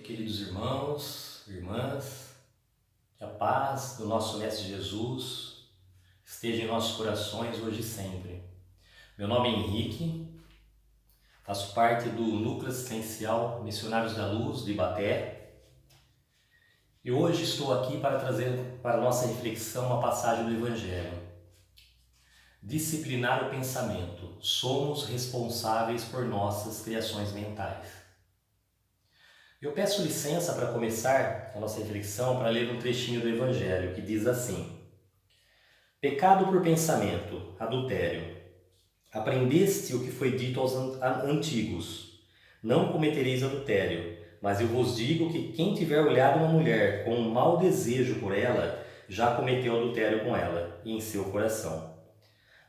queridos irmãos, irmãs, que a paz do nosso Mestre Jesus esteja em nossos corações hoje e sempre. Meu nome é Henrique, faço parte do Núcleo Assistencial Missionários da Luz de Ibaté e hoje estou aqui para trazer para a nossa reflexão uma passagem do Evangelho. Disciplinar o pensamento. Somos responsáveis por nossas criações mentais. Eu peço licença para começar a nossa reflexão para ler um trechinho do Evangelho que diz assim: Pecado por pensamento, adultério. Aprendeste o que foi dito aos antigos: não cometereis adultério. Mas eu vos digo que quem tiver olhado uma mulher com um mau desejo por ela, já cometeu adultério com ela, em seu coração.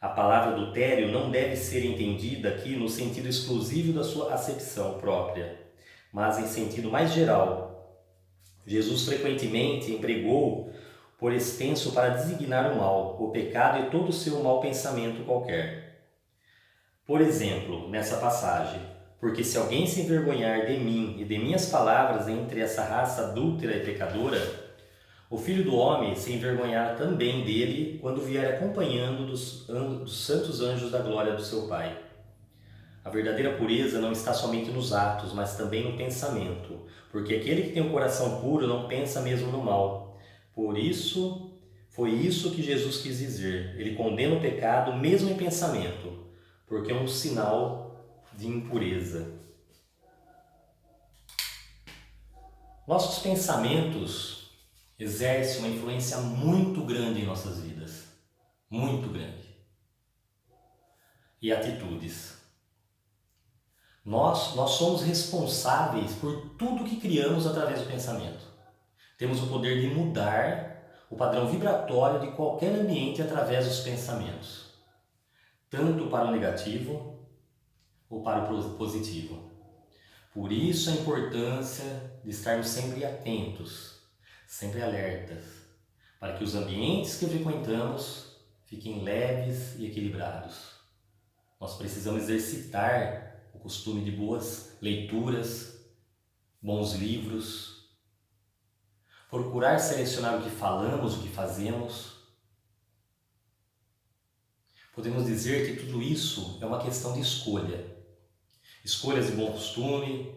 A palavra adultério não deve ser entendida aqui no sentido exclusivo da sua acepção própria, mas em sentido mais geral. Jesus frequentemente empregou por extenso para designar o mal, o pecado e todo o seu mau pensamento qualquer. Por exemplo, nessa passagem, porque se alguém se envergonhar de mim e de minhas palavras entre essa raça adúltera e pecadora, o Filho do Homem se envergonhará também dele quando vier acompanhando dos santos anjos da glória do seu Pai. A verdadeira pureza não está somente nos atos, mas também no pensamento, porque aquele que tem o coração puro não pensa mesmo no mal. Por isso, foi isso que Jesus quis dizer. Ele condena o pecado mesmo em pensamento, porque é um sinal de impureza. Nossos pensamentos exercem uma influência muito grande em nossas vidas, muito grande. E atitudes. Nós somos responsáveis por tudo que criamos através do pensamento. Temos o poder de mudar o padrão vibratório de qualquer ambiente através dos pensamentos, tanto para o negativo ou para o positivo. Por isso a importância de estarmos sempre atentos, sempre alertas, para que os ambientes que frequentamos fiquem leves e equilibrados. Nós precisamos exercitar o costume de boas leituras, bons livros, procurar selecionar o que falamos, o que fazemos. Podemos dizer que tudo isso é uma questão de escolha. Escolhas de bom costume,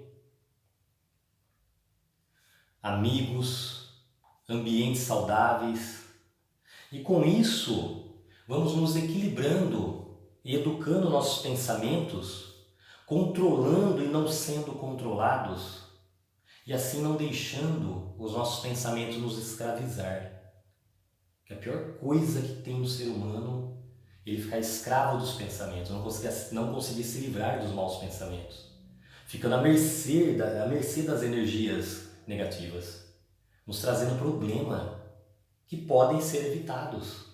amigos, ambientes saudáveis. E com isso, vamos nos equilibrando e educando nossos pensamentos, controlando e não sendo controlados, e assim não deixando os nossos pensamentos nos escravizar. Que a pior coisa que tem no ser humano é ele ficar escravo dos pensamentos, não conseguir se livrar dos maus pensamentos, ficando à mercê das energias negativas, nos trazendo problema que podem ser evitados.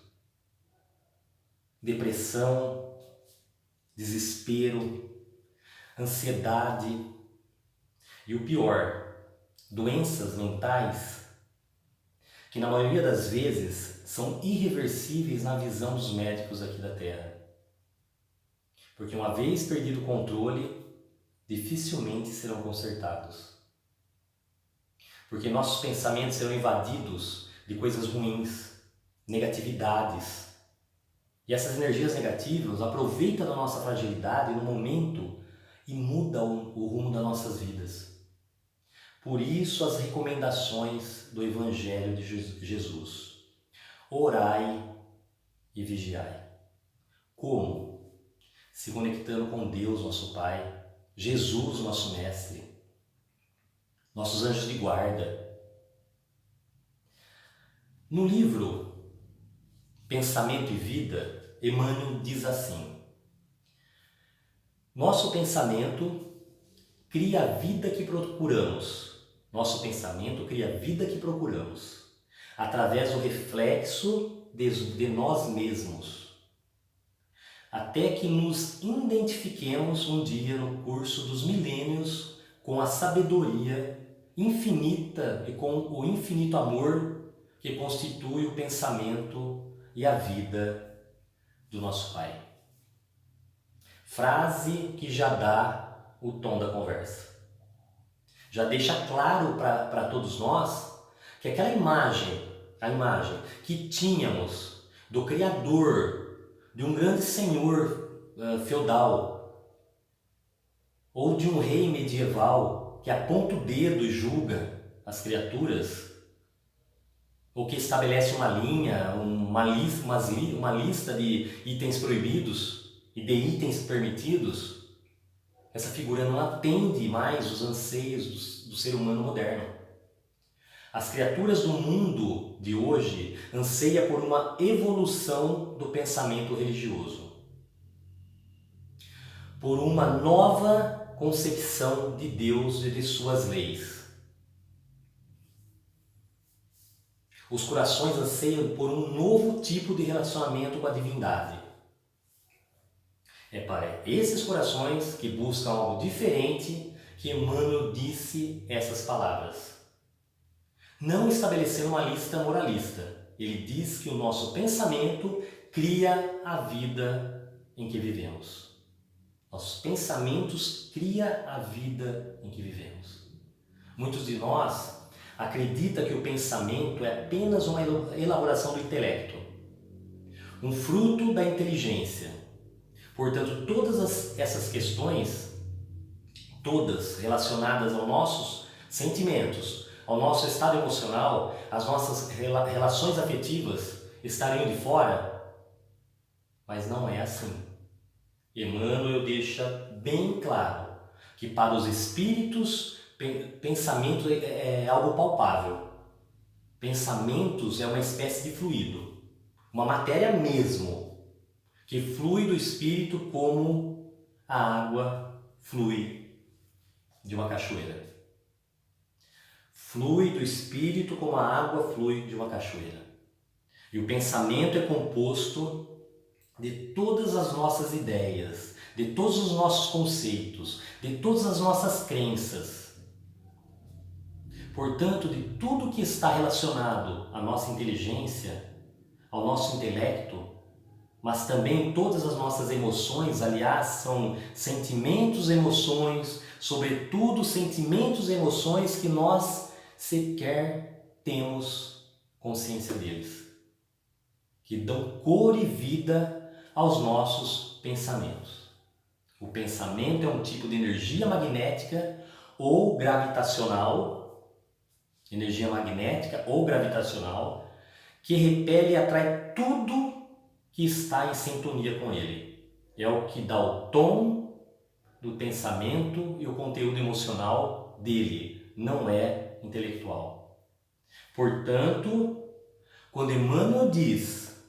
Depressão, desespero, ansiedade e o pior, doenças mentais que na maioria das vezes são irreversíveis na visão dos médicos aqui da Terra. Porque uma vez perdido o controle, dificilmente serão consertados. Porque nossos pensamentos serão invadidos de coisas ruins, negatividades. E essas energias negativas aproveitam da nossa fragilidade no momento e mudam o rumo das nossas vidas. Por isso as recomendações do Evangelho de Jesus. Orai e vigiai. Como? Se conectando com Deus, nosso Pai, Jesus, nosso Mestre, nossos anjos de guarda. No livro Pensamento e Vida, Emmanuel diz assim: nosso pensamento cria a vida que procuramos. Nosso pensamento cria a vida que procuramos, através do reflexo de nós mesmos, até que nos identifiquemos um dia no curso dos milênios com a sabedoria infinita e com o infinito amor que constitui o pensamento e a vida do nosso Pai. Frase que já dá o tom da conversa. já deixa claro para todos nós que aquela imagem, a imagem que tínhamos do Criador, de um grande senhor feudal, ou de um rei medieval que aponta o dedo e julga as criaturas, ou que estabelece uma linha, uma lista de itens proibidos e de itens permitidos, essa figura não atende mais os anseios do ser humano moderno. As criaturas do mundo de hoje anseiam por uma evolução do pensamento religioso, por uma nova concepção de Deus e de suas leis. Os corações anseiam por um novo tipo de relacionamento com a divindade. É para esses corações que buscam algo diferente que Emmanuel disse essas palavras. Não estabelecendo uma lista moralista. Ele diz que o nosso pensamento cria a vida em que vivemos. Nossos pensamentos criam a vida em que vivemos. Muitos de nós acreditam que o pensamento é apenas uma elaboração do intelecto, um fruto da inteligência. Portanto, todas essas questões, todas relacionadas aos nossos sentimentos, ao nosso estado emocional, às nossas relações afetivas, estariam de fora, mas não é assim. Emmanuel deixa bem claro que para os espíritos, pensamento é algo palpável. Pensamentos é uma espécie de fluido, uma matéria mesmo, que flui do espírito como a água flui de uma cachoeira. Flui do espírito como a água flui de uma cachoeira. E o pensamento é composto de todas as nossas ideias, de todos os nossos conceitos, de todas as nossas crenças. Portanto, de tudo que está relacionado à nossa inteligência, ao nosso intelecto, mas também todas as nossas emoções, aliás, são sentimentos, emoções, sobretudo sentimentos e emoções que nós sequer temos consciência deles, que dão cor e vida aos nossos pensamentos. O pensamento é um tipo de energia magnética ou gravitacional, que repele e atrai tudo que está em sintonia com ele. É o que dá o tom do pensamento e o conteúdo emocional dele, não é intelectual. Portanto, quando Emmanuel diz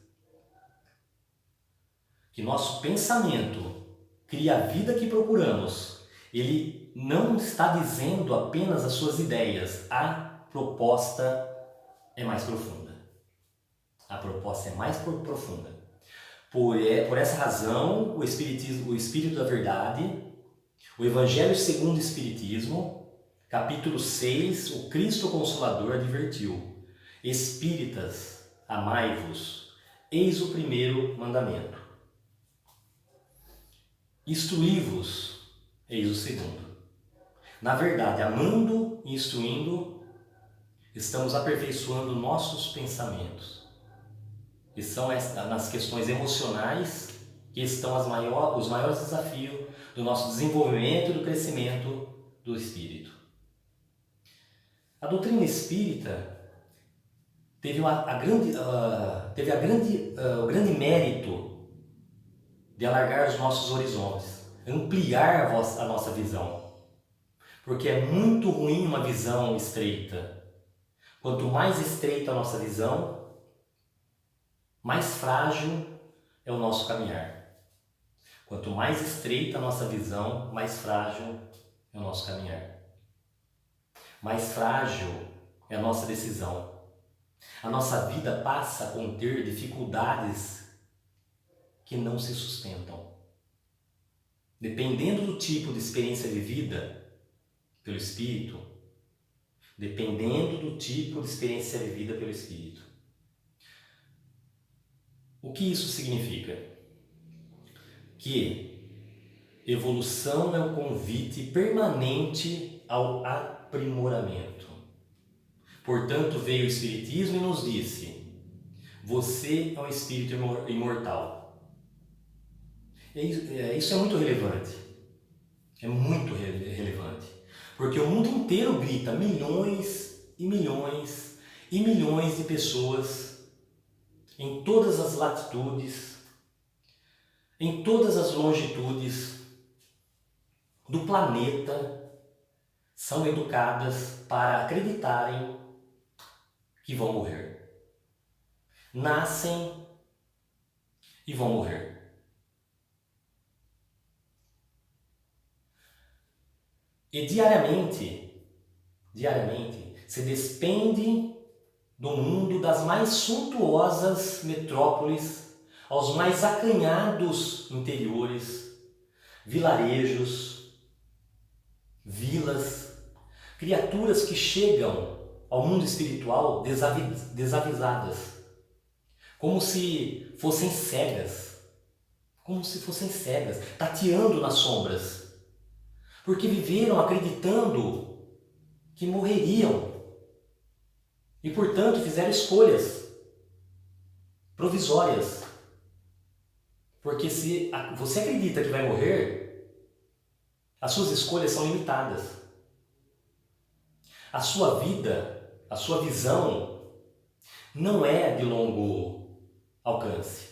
que nosso pensamento cria a vida que procuramos, ele não está dizendo apenas as suas ideias. A proposta é mais profunda. Por essa razão, o Espírito da Verdade, o Evangelho segundo o Espiritismo, capítulo 6, o Cristo Consolador advertiu: Espíritas, amai-vos, eis o primeiro mandamento. Instruí-vos, eis o segundo. Na verdade, amando e instruindo, estamos aperfeiçoando nossos pensamentos. E são nas questões emocionais que estão os maiores desafios do nosso desenvolvimento e do crescimento do espírito. A doutrina espírita teve o grande mérito de alargar os nossos horizontes, ampliar a nossa visão. Porque é muito ruim uma visão estreita. Quanto mais estreita a nossa visão, mais frágil é o nosso caminhar. Quanto mais estreita a nossa visão, mais frágil é o nosso caminhar. Mais frágil é a nossa decisão. A nossa vida passa a conter dificuldades que não se sustentam. Dependendo do tipo de experiência vivida pelo Espírito, O que isso significa? Que evolução é um convite permanente aprimoramento. Portanto, veio o Espiritismo e nos disse: você é um espírito imortal. Isso é muito relevante. É muito relevante. Porque o mundo inteiro grita, milhões e milhões e milhões de pessoas em todas as latitudes, em todas as longitudes do planeta, são educadas para acreditarem que vão morrer. Nascem e vão morrer. E diariamente, se despende do mundo das mais suntuosas metrópoles aos mais acanhados interiores, vilarejos, vilas, criaturas que chegam ao mundo espiritual desavisadas, como se fossem cegas, tateando nas sombras, porque viveram acreditando que morreriam e, portanto, fizeram escolhas provisórias. Porque se você acredita que vai morrer, as suas escolhas são limitadas. A sua vida, a sua visão não é de longo alcance.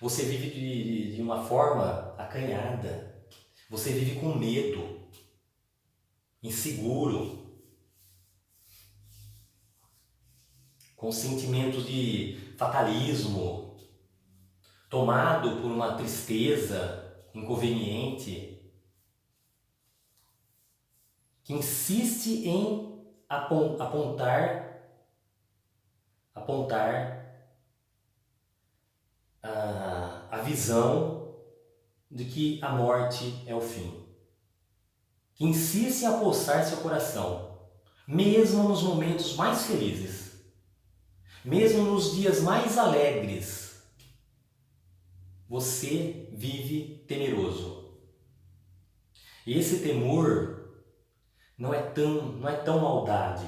Você vive de uma forma acanhada. Você vive com medo, inseguro, com sentimentos de fatalismo, tomado por uma tristeza inconveniente, que insiste em apontar a visão de que a morte é o fim, que insiste em apossar seu coração, mesmo nos momentos mais felizes, mesmo nos dias mais alegres, você vive temeroso. E esse temor não é tão maldade.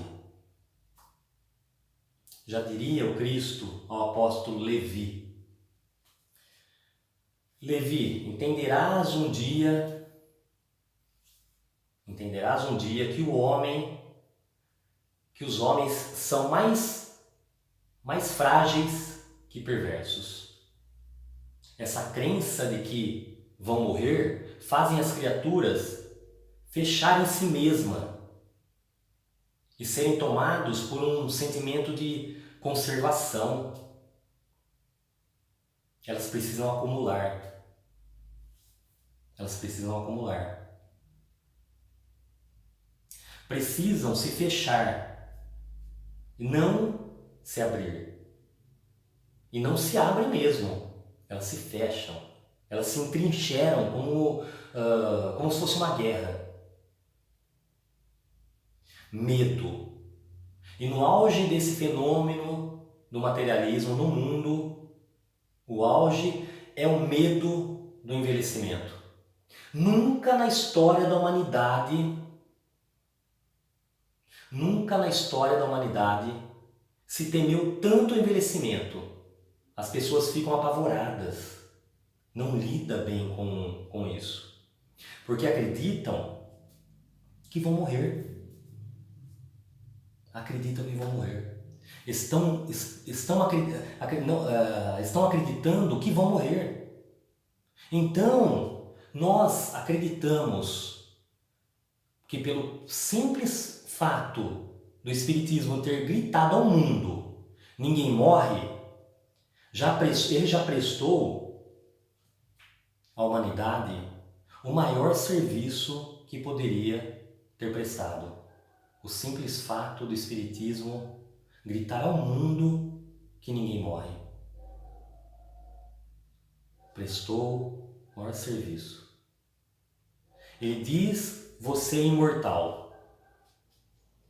Já diria o Cristo ao apóstolo Levi: Levi, entenderás um dia que os homens são mais frágeis que perversos. Essa crença de que vão morrer fazem as criaturas fecharem em si mesma e serem tomados por um sentimento de conservação. Elas precisam acumular. Precisam se fechar e não se abrir. E não se abrem mesmo. Elas se fecham. Elas se entrincheiram como se fosse uma guerra. Medo. E no auge desse fenômeno do materialismo no mundo, o auge é o medo do envelhecimento. Nunca na história da humanidade se temeu tanto o envelhecimento. As pessoas ficam apavoradas, não lidam bem com isso, porque acreditam que vão morrer. Estão acreditando que vão morrer. Então, nós acreditamos que pelo simples fato do Espiritismo ter gritado ao mundo, ninguém morre, ele já prestou à humanidade o maior serviço que poderia ter prestado. O simples fato do Espiritismo gritar ao mundo que ninguém morre. Prestou o maior serviço. Ele diz: você é imortal.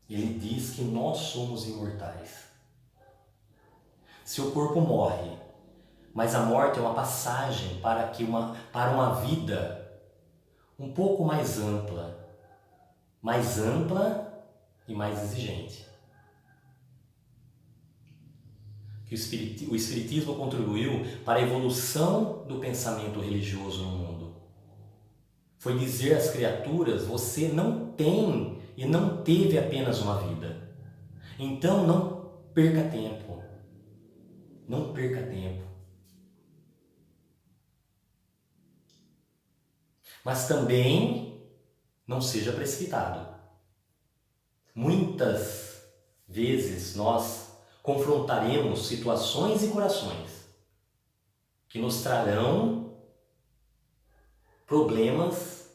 Ele diz que nós somos imortais. Seu corpo morre, mas a morte é uma passagem para uma vida um pouco mais ampla, mais ampla e mais exigente. Que o Espiritismo contribuiu para a evolução do pensamento religioso no mundo. Foi dizer às criaturas: você não tem e não teve apenas uma vida. Então não perca tempo. Não perca tempo. Mas também não seja precipitado. Muitas vezes nós confrontaremos situações e corações que nos trarão problemas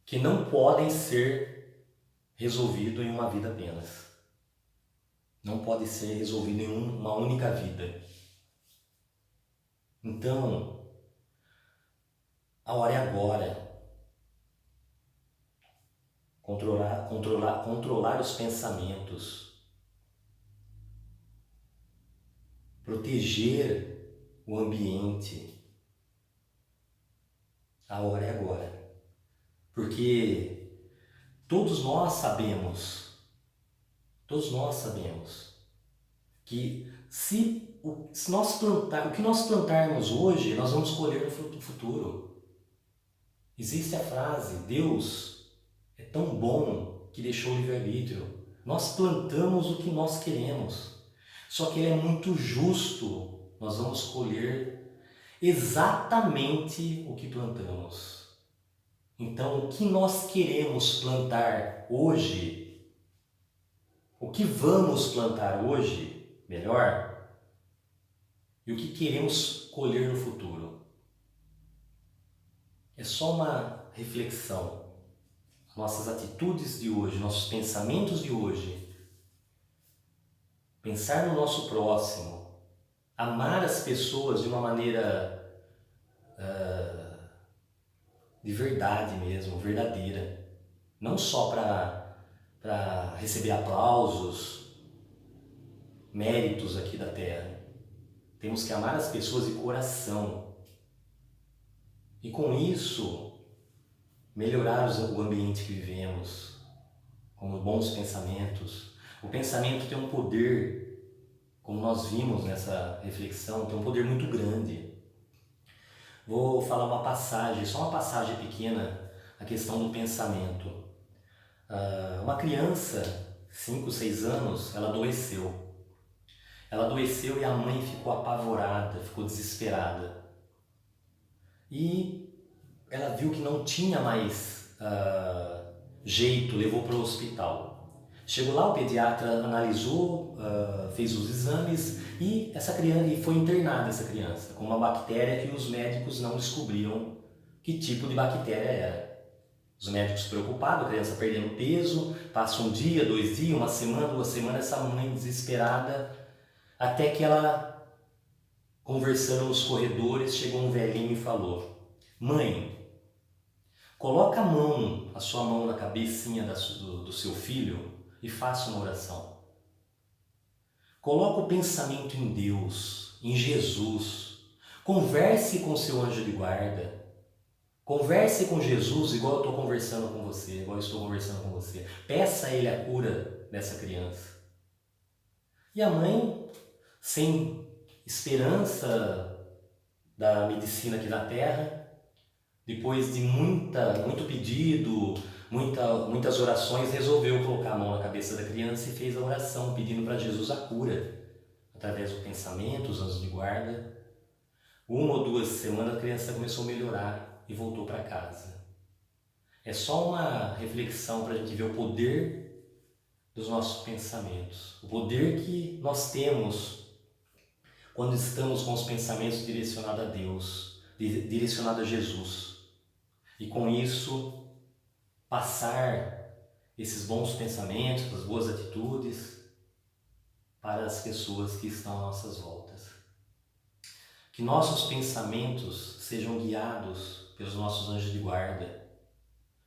que não podem ser resolvidos em uma vida apenas. Não pode ser resolvido em uma única vida. Então, a hora é agora. Controlar os pensamentos. Proteger o ambiente. A hora é agora. Porque todos nós sabemos que o que nós plantarmos hoje, nós vamos colher no futuro. Existe a frase: Deus é tão bom que deixou o livre-arbítrio. Nós plantamos o que nós queremos. Só que Ele é muito justo. Nós vamos colher exatamente o que plantamos. Então, o que nós queremos plantar hoje, o que vamos plantar hoje, melhor, e o que queremos colher no futuro. É só uma reflexão. Nossas atitudes de hoje, nossos pensamentos de hoje, pensar no nosso próximo, amar as pessoas de uma maneira de verdade mesmo, verdadeira. Não só para receber aplausos, méritos aqui da Terra. Temos que amar as pessoas de coração. E com isso, melhorar o ambiente que vivemos, com bons pensamentos. O pensamento tem um poder, como nós vimos nessa reflexão, tem um poder muito grande. Vou falar uma passagem, só uma passagem pequena, a questão do pensamento. Uma criança, 5, 6 anos, ela adoeceu. Ela adoeceu e a mãe ficou apavorada, ficou desesperada. E ela viu que não tinha mais jeito, levou para o hospital. Chegou lá, o pediatra analisou, fez os exames e essa criança foi internada, essa criança, com uma bactéria que os médicos não descobriam que tipo de bactéria era. Os médicos preocupados, a criança perdendo peso, passa um dia, 2 dias, uma semana, 2 semanas, essa mãe desesperada, até que ela, conversando nos corredores, chegou um velhinho e falou: mãe, coloca a sua mão na cabecinha do seu filho e faça uma oração. Coloca o pensamento em Deus, em Jesus. Converse com seu anjo de guarda. Converse com Jesus igual eu estou conversando com você, igual eu estou conversando com você. Peça a Ele a cura dessa criança. E a mãe, sem esperança da medicina aqui na Terra, depois de muito pedido, muitas orações, resolveu colocar a mão na cabeça da criança e fez a oração pedindo para Jesus a cura, através do pensamento, os anjos de guarda. 1 ou 2 semanas a criança começou a melhorar e voltou para casa. É só uma reflexão para a gente ver o poder dos nossos pensamentos, o poder que nós temos quando estamos com os pensamentos direcionados a Deus, direcionados a Jesus. E com isso, passar esses bons pensamentos, as boas atitudes para as pessoas que estão às nossas voltas. Que nossos pensamentos sejam guiados pelos nossos anjos de guarda.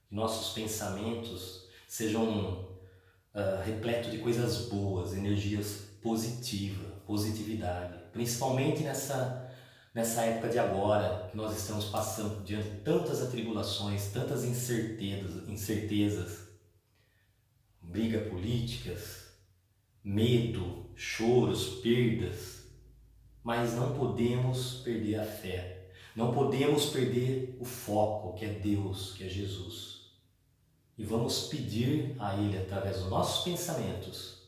Que nossos pensamentos sejam repletos de coisas boas, energias positivas, positividade. Principalmente nessa época de agora, que nós estamos passando diante de tantas atribulações, tantas incertezas, brigas políticas, medo, choros, perdas, mas não podemos perder a fé, não podemos perder o foco, que é Deus, que é Jesus. E vamos pedir a Ele, através dos nossos pensamentos,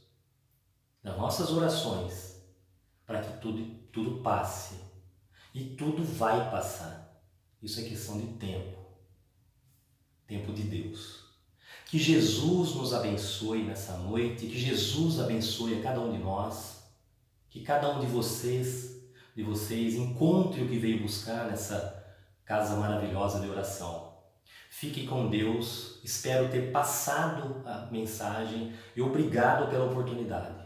das nossas orações, para que tudo passe. E tudo vai passar. Isso é questão de tempo. Tempo de Deus. Que Jesus nos abençoe nessa noite, que Jesus abençoe a cada um de nós, que cada um de vocês encontre o que veio buscar nessa casa maravilhosa de oração. Fique com Deus, espero ter passado a mensagem e obrigado pela oportunidade.